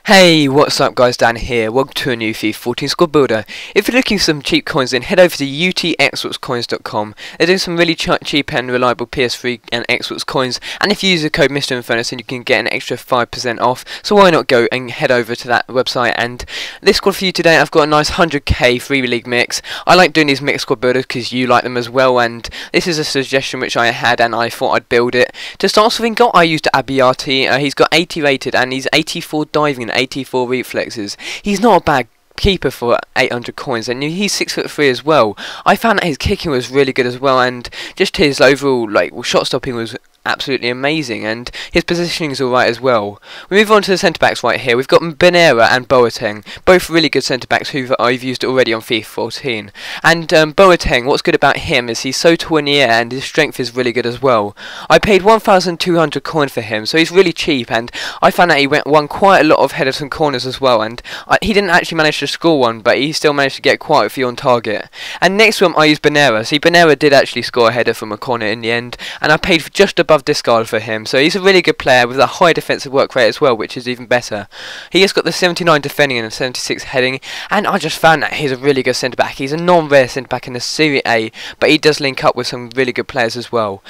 Hey, what's up guys, Dan here. Welcome to a new FIFA 14 squad builder. If you're looking for some cheap coins, then head over to utxboxcoins.com. They're doing some really cheap and reliable PS3 and Xbox coins, and if you use the code Mr. Infernus, then you can get an extra 5% off, so why not go and head over to that website. And this squad for you today, I've got a nice 100k free league mix. I like doing these mixed squad builders because you like them as well, and this is a suggestion which I had and I thought I'd build it. To start off with, I used Abiati. He's got 80 rated and he's 84 diving and 84 reflexes. He's not a bad keeper for 800 coins, and he's 6'3" as well. I found that his kicking was really good as well, and just his overall shot stopping was absolutely amazing, and his positioning is alright as well. We move on to the centre backs right here. We've got Benera and Boateng, both really good centre backs who I've used already on FIFA 14. And Boateng, what's good about him is he's so tall in the air and his strength is really good as well. I paid 1,200 coin for him, so he's really cheap, and I found that he won quite a lot of headers and corners as well, and he didn't actually manage to score one, but he still managed to get quite a few on target. And next one I used Benera. See, Benera did actually score a header from a corner in the end, and I paid just above discard for him, so he's a really good player with a high defensive work rate as well, which is even better. He has got the 79 defending and a 76 heading, and I just found that he's a really good centre back. He's a non-rare centre back in the Serie A, but he does link up with some really good players as well.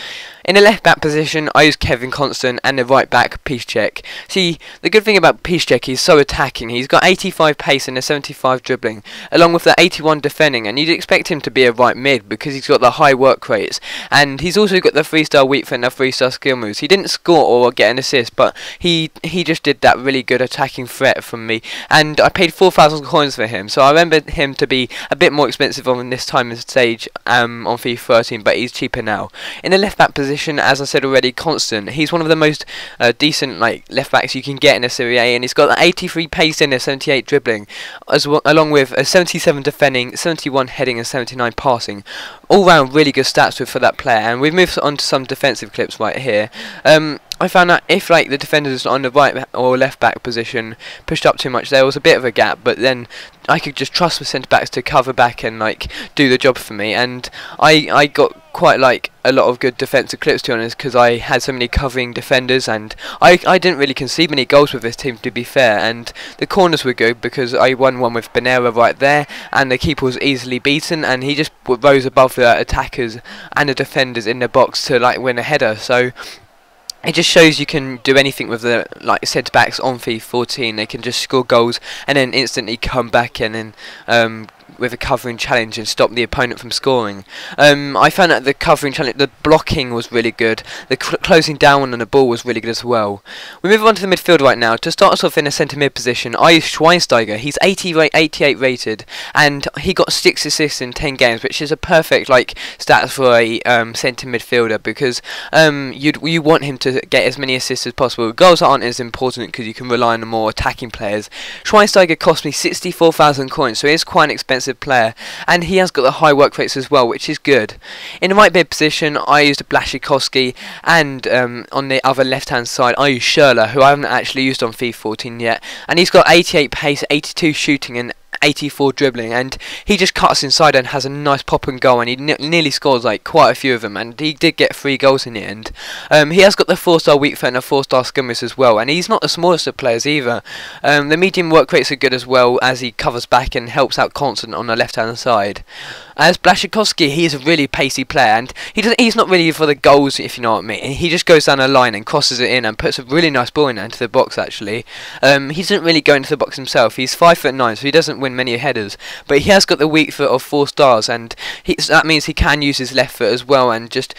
In the left back position, I use Kevin Constant, and the right back, Piszczek. See, the good thing about Piszczek, he's so attacking. He's got 85 pace and a 75 dribbling, along with the 81 defending, and you'd expect him to be a right mid because he's got the high work rates, and he's also got the 3-star weak foot and the 3-star skill moves. He didn't score or get an assist, but he just did that really good attacking threat from me, and I paid 4,000 coins for him, so I remember him to be a bit more expensive on this time and stage on FIFA 13, but he's cheaper now. In the left back position, as I said already, Constant. He's one of the most decent left backs you can get in a Serie A, and he's got the 83 pace and a 78 dribbling, as well, along with a 77 defending, 71 heading, and 79 passing. All round really good stats for that player. And we've moved on to some defensive clips right here. I found that if the defenders on the right or left back position pushed up too much, there was a bit of a gap, but then I could just trust the centre backs to cover back and do the job for me, and I got quite a lot of good defensive clips, to be honest, because I had so many covering defenders, and I didn't really concede many goals with this team, to be fair, and the corners were good because I won one with Benera right there, and the keeper was easily beaten, and he just rose above the attackers and the defenders in the box to win a header. So it just shows you can do anything with the centre backs on FIFA 14. They can just score goals and then instantly come back in and with a covering challenge and stop the opponent from scoring. I found that the covering challenge, the blocking was really good. The closing down on the ball was really good as well. We move on to the midfield right now. To start us off in a centre mid position, I use Schweinsteiger. He's 88 rated, and he got 6 assists in 10 games, which is a perfect stats for a centre midfielder, because you want him to get as many assists as possible. Goals aren't as important because you can rely on the more attacking players. Schweinsteiger cost me 64,000 coins, so he is quite an expensive player, and he has got the high work rates as well, which is good. In the right mid position, I used Blaszczykowski, and on the other left hand side I used Schürrle, who I haven't actually used on FIFA 14 yet, and he's got 88 pace, 82 shooting and 84 dribbling, and he just cuts inside and has a nice pop and goal, and he nearly scores quite a few of them, and he did get 3 goals in the end. He has got the 4-star weak foot and a 4-star skill moves as well, and he's not the smallest of players either. The medium work rates are good as well, as he covers back and helps out Constant on the left hand side. As Blaszczykowski, he is a really pacey player, and he's not really for the goals, if you know what I mean. He just goes down the line and crosses it in and puts a really nice ball into the box actually. He doesn't really go into the box himself. He's 5'9", so he doesn't win many headers, but he has got the weak foot of 4 stars, and that means he can use his left foot as well, and just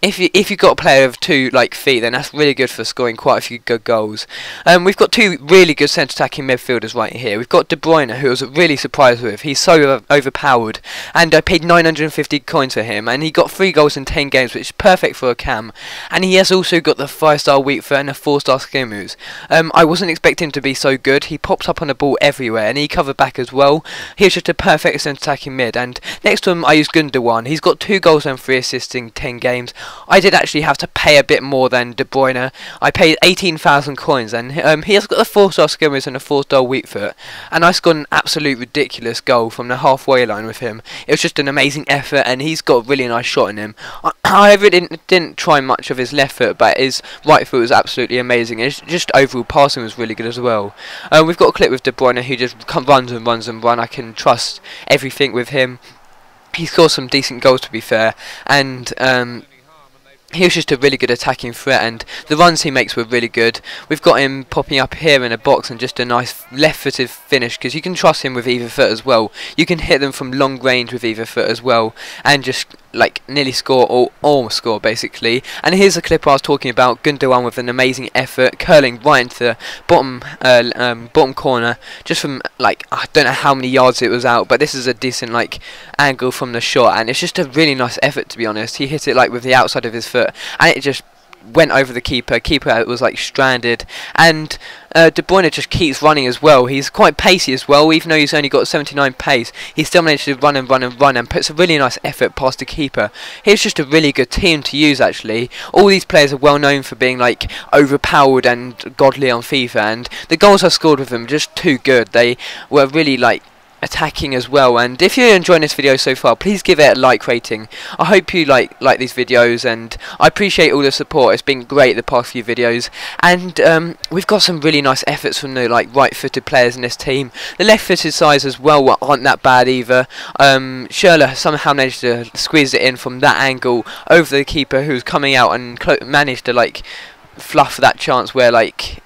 if you've got a player of 2 feet, then that's really good for scoring quite a few good goals. We've got 2 really good centre attacking midfielders right here. We've got De Bruyne, who I was really surprised with. He's so overpowered, and I paid 950 coins for him, and he got 3 goals in 10 games, which is perfect for a cam, and he has also got the 5-star weak foot and the 4-star skill moves. I wasn't expecting him to be so good. He pops up on the ball everywhere, and he covered back as well. He was just a perfect centre attacking mid. And next to him I used Gundogan. He's got 2 goals and 3 assists in 10 games. I did actually have to pay a bit more than De Bruyne. I paid 18,000 coins, and he has got the 4-star skimmers and a 4-star weak foot, and I scored an absolute ridiculous goal from the halfway line with him. it was just an amazing effort, and he's got a really nice shot in him. I really didn't try much of his left foot, but his right foot was absolutely amazing, and his just overall passing was really good as well. We've got a clip with De Bruyne who just runs and runs and runs. I can trust everything with him. He scored some decent goals, to be fair, and he was just a really good attacking threat, and the runs he makes were really good. We've got him popping up here in a box and just a nice left-footed finish, because you can trust him with either foot as well. You can hit them from long range with either foot as well, and just like nearly score or almost score basically. And here's a clip I was talking about. Gundogan with an amazing effort, curling right into the bottom corner, just from like I don't know how many yards it was out, but this is a decent like angle from the shot, and it's just a really nice effort, to be honest. He hit it like with the outside of his foot, and it just went over the keeper. Keeper was like stranded, and De Bruyne just keeps running as well. He's quite pacey as well, even though he's only got 79 pace. He still managed to run and run and run, and puts a really nice effort past the keeper. He's just a really good team to use, actually. All these players are well known for being like overpowered and godly on FIFA, and the goals I scored with them were just too good. They were really like attacking as well. And if you're enjoying this video so far, please give it a like rating. I hope you like these videos, and I appreciate all the support. It's been great the past few videos, and we've got some really nice efforts from the like right-footed players in this team. The left-footed sides as well aren't that bad either. Schürrle somehow managed to squeeze it in from that angle over the keeper, who was coming out, and managed to like fluff that chance where like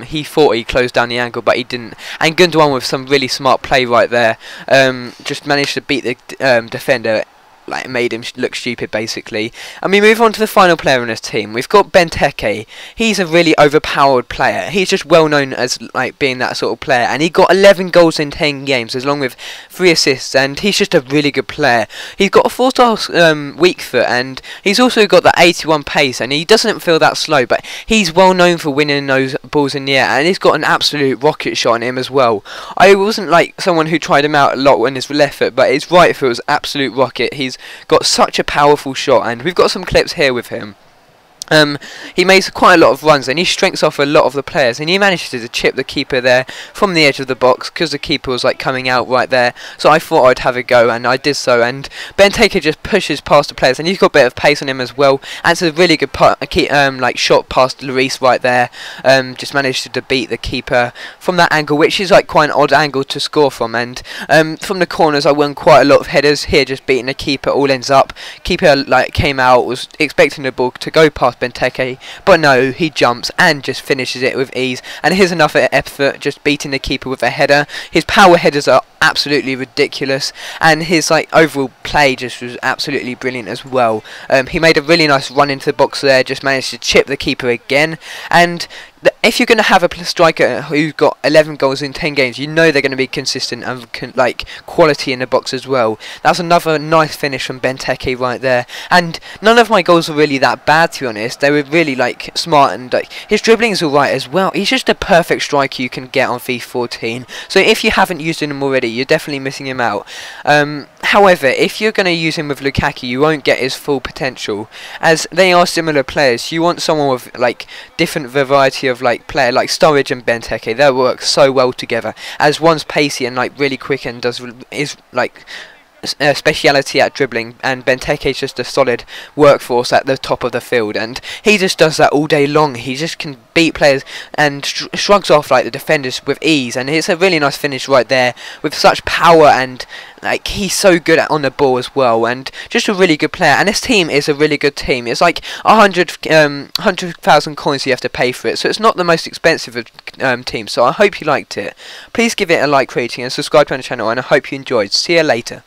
he thought he closed down the angle, but he didn't. And Gundogan with some really smart play right there, just managed to beat the defender. Like, made him look stupid basically. And we move on to the final player in this team. We've got Benteke. He's a really overpowered player. He's just well known as like being that sort of player, and he got 11 goals in 10 games along with 3 assists, and he's just a really good player. He's got a 4-star weak foot, and he's also got that 81 pace, and he doesn't feel that slow, but he's well known for winning those balls in the air, and he's got an absolute rocket shot on him as well. I wasn't like someone who tried him out a lot on his left foot, but his right foot was absolute rocket. He's got such a powerful shot, and we've got some clips here with him. He makes quite a lot of runs, and he strengths off a lot of the players, and he manages to chip the keeper there from the edge of the box, because the keeper was like coming out right there. So I thought I'd have a go, and I did so, and Benteke just pushes past the players, and he's got a bit of pace on him as well, and it's a really good like shot past Lloris right there. Just managed to beat the keeper from that angle, which is like quite an odd angle to score from. And from the corners I won quite a lot of headers here, just beating the keeper. All ends up keeper like came out, was expecting the ball to go past Benteke, but no, he jumps and just finishes it with ease. And here's another effort, just beating the keeper with a header. His power headers are absolutely ridiculous, and his like overall play just was absolutely brilliant as well. He made a really nice run into the box there, just managed to chip the keeper again. And if you're going to have a striker who's got 11 goals in 10 games, you know they're going to be consistent and like quality in the box as well. That's another nice finish from Benteke right there. And none of my goals were really that bad, to be honest. They were really like smart, and like his dribbling is alright as well. He's just a perfect striker you can get on FIFA 14. So if you haven't used him already, you're definitely missing him out. However, if you're going to use him with Lukaku, you won't get his full potential, as they are similar players. You want someone with like different variety of like player, like Sturridge and Benteke. They work so well together, as one's pacey and like really quick and is like speciality at dribbling, and Benteke's just a solid workforce at the top of the field, and he just does that all day long. He just can beat players and shrugs off like the defenders with ease, and it's a really nice finish right there with such power, and like he's so good on the ball as well, and just a really good player. And this team is a really good team. It's like 100,000 coins you have to pay for it, so it's not the most expensive team. So I hope you liked it. Please give it a like rating and subscribe to the channel, and I hope you enjoyed. See you later.